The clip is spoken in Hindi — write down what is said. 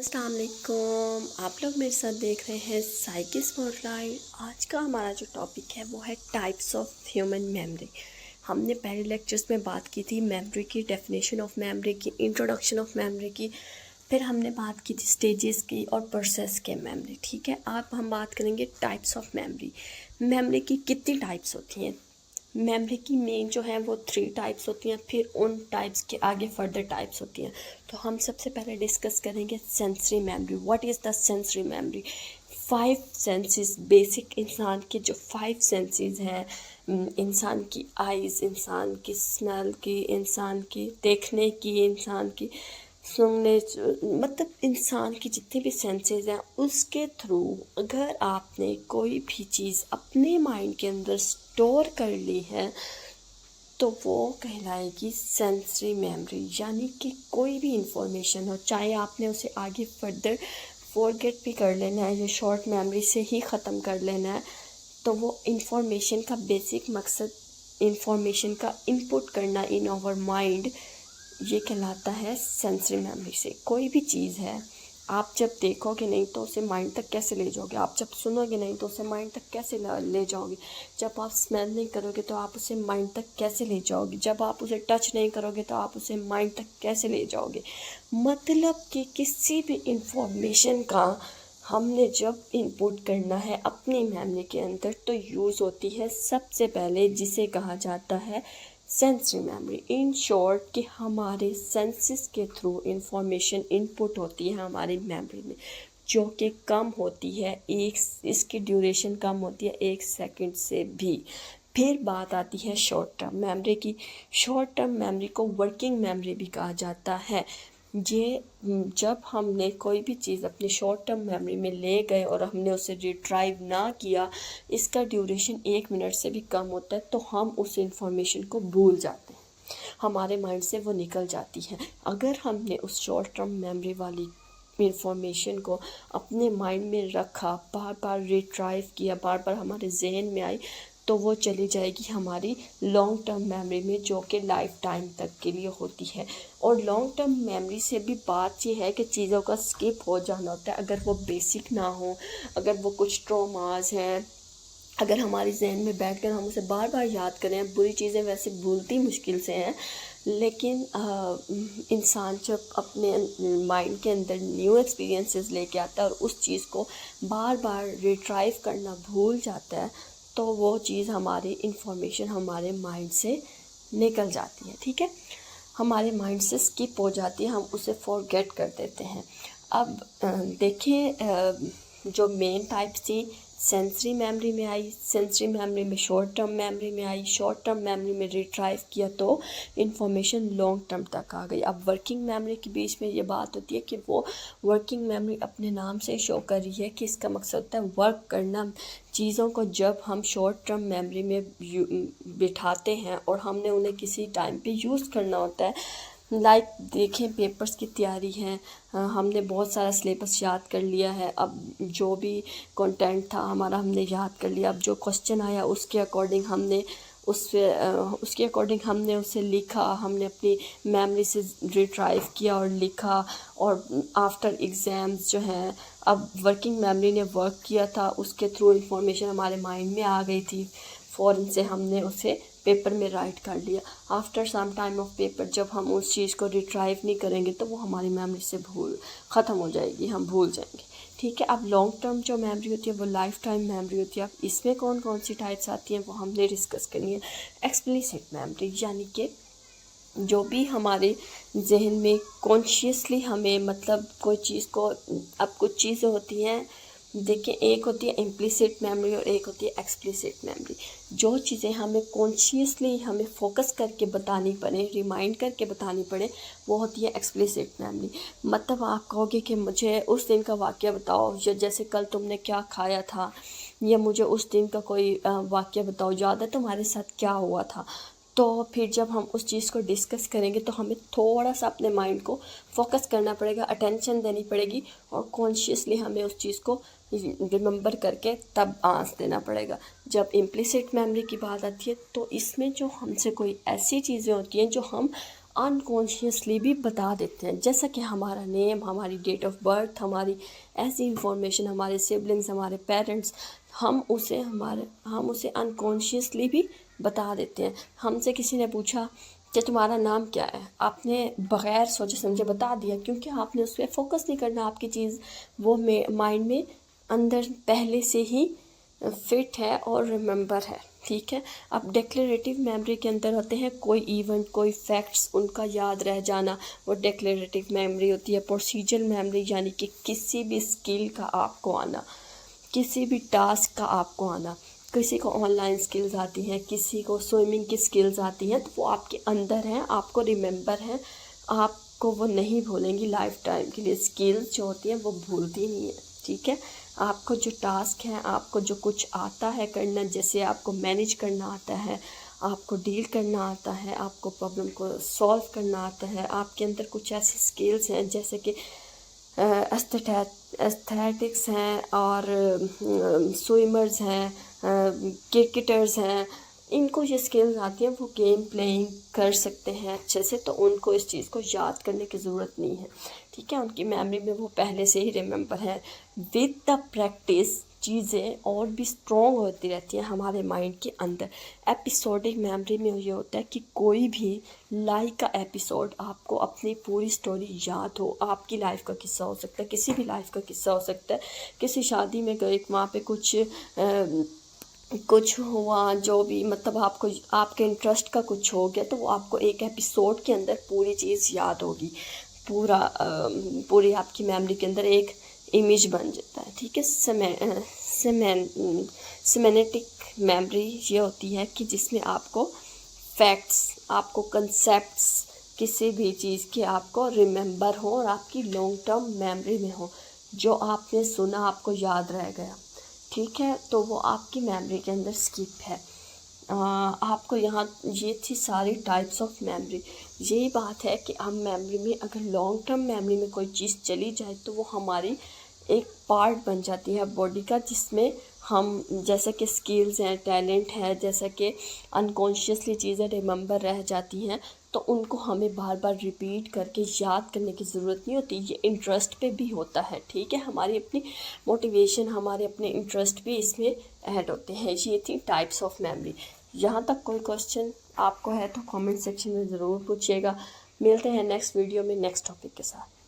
अस्सलाम वालेकुम। आप लोग मेरे साथ देख रहे हैं साइकी स्पॉटलाइट। आज का हमारा जो टॉपिक है वो है टाइप्स ऑफ ह्यूमन मेमोरी। हमने पहले लेक्चर्स में बात की थी मेमोरी की, डेफिनेशन ऑफ मेमोरी की, इंट्रोडक्शन ऑफ मेमोरी की, फिर हमने बात की थी स्टेजेस की और प्रोसेस के मेमोरी। ठीक है, अब हम बात करेंगे टाइप्स ऑफ मेमोरी। मेमोरी की कितनी टाइप्स होती हैं? मेमोरी की मेन जो है वो 3 टाइप्स होती हैं, फिर उन टाइप्स के आगे फर्दर टाइप्स होती हैं। तो हम सबसे पहले डिस्कस करेंगे sensory memory. What is the sensory memory? 5 senses, basic इंसान के जो 5 सेंसेस हैं, इंसान की आइज़, इंसान की स्मेल की, इंसान की देखने की, इंसान की सुनने, मतलब इंसान की जितनी भी सेंसेस हैं उसके थ्रू अगर आपने कोई भी चीज़ अपने माइंड के अंदर स्टोर कर ली है तो वो कहलाएगी सेंसरी मेमोरी। यानी कि कोई भी इंफॉर्मेशन हो, चाहे आपने उसे आगे फर्दर फॉरगेट भी कर लेना है या शॉर्ट मेमोरी से ही ख़त्म कर लेना है, तो वो इंफॉर्मेशन का बेसिक मकसद इंफॉर्मेशन का इनपुट करना इन आवर माइंड, ये कहलाता है सेंसरी मेमोरी से। कोई भी चीज़ है, आप जब देखोगे नहीं तो उसे माइंड तक कैसे ले जाओगे? आप जब सुनोगे नहीं तो उसे माइंड तक कैसे ले जाओगे? जब आप स्मेल नहीं करोगे तो आप उसे माइंड तक कैसे ले जाओगे? जब आप उसे टच नहीं करोगे तो आप उसे माइंड तक कैसे ले जाओगे? मतलब कि किसी भी इंफॉर्मेशन का हमने जब इनपुट करना है अपनी मेमोरी के अंदर तो यूज़ होती है सबसे पहले जिसे कहा जाता है सेंसरी मेमोरी। इन शॉर्ट कि हमारे सेंसेस के थ्रू इंफॉर्मेशन इनपुट होती है हमारी मेमोरी में, जो कि कम होती है, इसकी ड्यूरेशन कम होती है 1 सेकंड से भी। फिर बात आती है शॉर्ट टर्म मेमोरी की। शॉर्ट टर्म मेमोरी को वर्किंग मेमोरी भी कहा जाता है। ये जब हमने कोई भी चीज़ अपनी शॉर्ट टर्म मेमोरी में ले गए और हमने उसे रिट्राइव ना किया, इसका ड्यूरेशन 1 मिनट से भी कम होता है, तो हम उस इंफॉर्मेशन को भूल जाते हैं, हमारे माइंड से वो निकल जाती है। अगर हमने उस शॉर्ट टर्म मेमोरी वाली इंफॉर्मेशन को अपने माइंड में रखा, बार बार रिट्राइव किया, बार बार हमारे जहन में आई, तो वो चली जाएगी हमारी लॉन्ग टर्म मेमोरी में, जो कि लाइफ टाइम तक के लिए होती है। और लॉन्ग टर्म मेमोरी से भी बात ये है कि चीज़ों का स्किप हो जाना होता है अगर वो बेसिक ना हो, अगर वो कुछ ट्रॉमास हैं, अगर हमारी जहन में बैठकर हम उसे बार बार याद करें। बुरी चीज़ें वैसे भूलती मुश्किल से हैं, लेकिन इंसान जब अपने माइंड के अंदर न्यू एक्सपीरियंसेस लेके आता है और उस चीज़ को बार बार रिट्राइव करना भूल जाता है, तो वो चीज़ हमारी इंफॉर्मेशन हमारे माइंड से निकल जाती है। ठीक है, हमारे माइंड से स्किप हो जाती है, हम उसे फॉरगेट कर देते हैं। अब देखिए, जो मेन टाइप थी सेंसरी मेमोरी में आई, सेंसरी मेमोरी में शॉर्ट टर्म मेमोरी में आई, शॉर्ट टर्म मेमोरी में रिट्राइव किया तो इन्फॉर्मेशन लॉन्ग टर्म तक आ गई। अब वर्किंग मेमोरी के बीच में ये बात होती है कि वो वर्किंग मेमोरी अपने नाम से शो कर रही है कि इसका मकसद होता है वर्क करना। चीज़ों को जब हम शॉर्ट टर्म मेमोरी में बिठाते हैं और हमने उन्हें किसी टाइम पे यूज़ करना होता है, लाइक देखें पेपर्स की तैयारी है, हमने बहुत सारा सिलेबस याद कर लिया है, अब जो भी कंटेंट था हमारा हमने याद कर लिया, अब जो क्वेश्चन आया उसके अकॉर्डिंग हमने उसे लिखा, हमने अपनी मेमोरी से रिट्राइव किया और लिखा, और आफ्टर एग्ज़ाम्स जो हैं अब वर्किंग मेमोरी ने वर्क किया था, उसके थ्रू इंफॉर्मेशन हमारे माइंड में आ गई थी, फ़ौरन से हमने उसे पेपर में राइट कर लिया। After some time of paper जब हम उस चीज़ को रिट्राइव नहीं करेंगे तो वो हमारी मेमोरी से ख़त्म हो जाएगी, हम भूल जाएंगे। ठीक है, अब लॉन्ग टर्म जो मेमोरी होती है वो लाइफ टाइम मेमोरी होती है। अब इसमें कौन कौन सी टाइप्स आती हैं वो हमने डिस्कस करनी है। एक्सप्लिसिट मेमोरी, यानी कि जो भी हमारे जहन में कॉन्शियसली हमें, मतलब कोई चीज़ को, अब कुछ चीज़ें होती हैं, देखिए एक होती है इम्प्लिसिट मेमोरी और एक होती है एक्सप्लिसिट मेमोरी। जो चीज़ें हमें कॉन्शियसली हमें फोकस करके बतानी पड़े, रिमाइंड करके बतानी पड़े, वो होती है एक्सप्लिसिट मेमोरी। मतलब आप कहोगे कि मुझे उस दिन का वाक़या बताओ, या जैसे कल तुमने क्या खाया था, या मुझे उस दिन का कोई वाक़या बताओ, याद है तुम्हारे साथ क्या हुआ था। तो फिर जब हम उस चीज़ को डिस्कस करेंगे तो हमें थोड़ा सा अपने माइंड को फोकस करना पड़ेगा, अटेंशन देनी पड़ेगी, और कॉन्शियसली हमें उस चीज़ को रिमेंबर करके तब आंसर देना पड़ेगा। जब इम्प्लिसिट मेमोरी की बात आती है तो इसमें जो हमसे कोई ऐसी चीज़ें होती हैं जो हम अनकॉन्शियसली भी बता देते हैं, जैसा कि हमारा नेम, हमारी डेट ऑफ बर्थ, हमारी ऐसी इंफॉर्मेशन, हमारे सिबलिंग्स, हमारे पेरेंट्स, हम उसे अनकॉन्शियसली भी बता देते हैं। हमसे किसी ने पूछा कि तुम्हारा नाम क्या है, आपने बग़ैर सोचे समझे बता दिया, क्योंकि आपने उस पर फोकस नहीं करना। आपकी चीज़ वो माइंड में अंदर पहले से ही फिट है और रिमेंबर है, ठीक है। अब डिक्लेरेटिव मेमोरी के अंदर होते हैं कोई इवेंट, कोई फैक्ट्स, उनका याद रह जाना, वो डिक्लेरेटिव मेमोरी होती है। प्रोसीजरल मेमोरी यानी कि किसी भी स्किल का आपको आना, किसी भी टास्क का आपको आना। किसी को ऑनलाइन स्किल्स आती हैं, किसी को स्विमिंग की स्किल्स आती हैं, तो वो आपके अंदर हैं, आपको रिमेंबर है, आपको वो नहीं भूलेंगी लाइफ टाइम के लिए। स्किल्स जो होती हैं वो भूलती नहीं है, ठीक है। आपको जो टास्क हैं, आपको जो कुछ आता है करना, जैसे आपको मैनेज करना आता है, आपको डील करना आता है, आपको प्रॉब्लम को सॉल्व करना आता है, आपके अंदर कुछ ऐसी स्किल्स हैं जैसे कि एस्थेटिक्स हैं और स्विमर्स हैं, क्रिकेटर्स हैं, इनको ये स्किल्स आती हैं, वो गेम प्लेइंग कर सकते हैं अच्छे से, तो उनको इस चीज़ को याद करने की ज़रूरत नहीं है, ठीक है। उनकी मेमोरी में वो पहले से ही रिमेंबर है। विद द प्रैक्टिस चीज़ें और भी स्ट्रॉन्ग होती रहती हैं हमारे माइंड के अंदर। एपिसोडिक मेमोरी में ये होता है कि कोई भी लाइफ का एपिसोड आपको अपनी पूरी स्टोरी याद हो। आपकी लाइफ का किस्सा हो सकता है, किसी भी लाइफ का किस्सा हो सकता है, किसी शादी में गए, वहाँ पे कुछ हुआ, जो भी मतलब आपको आपके इंटरेस्ट का कुछ हो गया, तो वो आपको एक एपिसोड के अंदर पूरी चीज़ याद होगी। पूरी आपकी मेमोरी के अंदर एक इमेज बन जाता है, ठीक है। सिमेनेटिक मेमोरी ये होती है कि जिसमें आपको फैक्ट्स, आपको कंसेप्ट्स किसी भी चीज़ के आपको रिमेंबर हो और आपकी लॉन्ग टर्म मेमोरी में हो, जो आपने सुना आपको याद रह गया, ठीक है, तो वो आपकी मेमोरी के अंदर स्किप है। आपको यहाँ ये थी सारी टाइप्स ऑफ मेमोरी। यही बात है कि हम मेमोरी में अगर लॉन्ग टर्म मेमोरी में कोई चीज़ चली जाए तो वो हमारी एक पार्ट बन जाती है बॉडी का, जिसमें हम जैसे कि स्किल्स हैं, टैलेंट है, जैसे कि अनकॉन्शियसली चीज़ें रिमेंबर रह जाती हैं, तो उनको हमें बार बार रिपीट करके याद करने की ज़रूरत नहीं होती। ये इंटरेस्ट पे भी होता है, ठीक है। हमारी अपनी मोटिवेशन, हमारे अपने इंटरेस्ट भी इसमें ऐड होते हैं। ये थी टाइप्स ऑफ मेमोरी। यहाँ तक कोई क्वेश्चन आपको है तो कमेंट सेक्शन में ज़रूर पूछिएगा। मिलते हैं नेक्स्ट वीडियो में नेक्स्ट टॉपिक के साथ।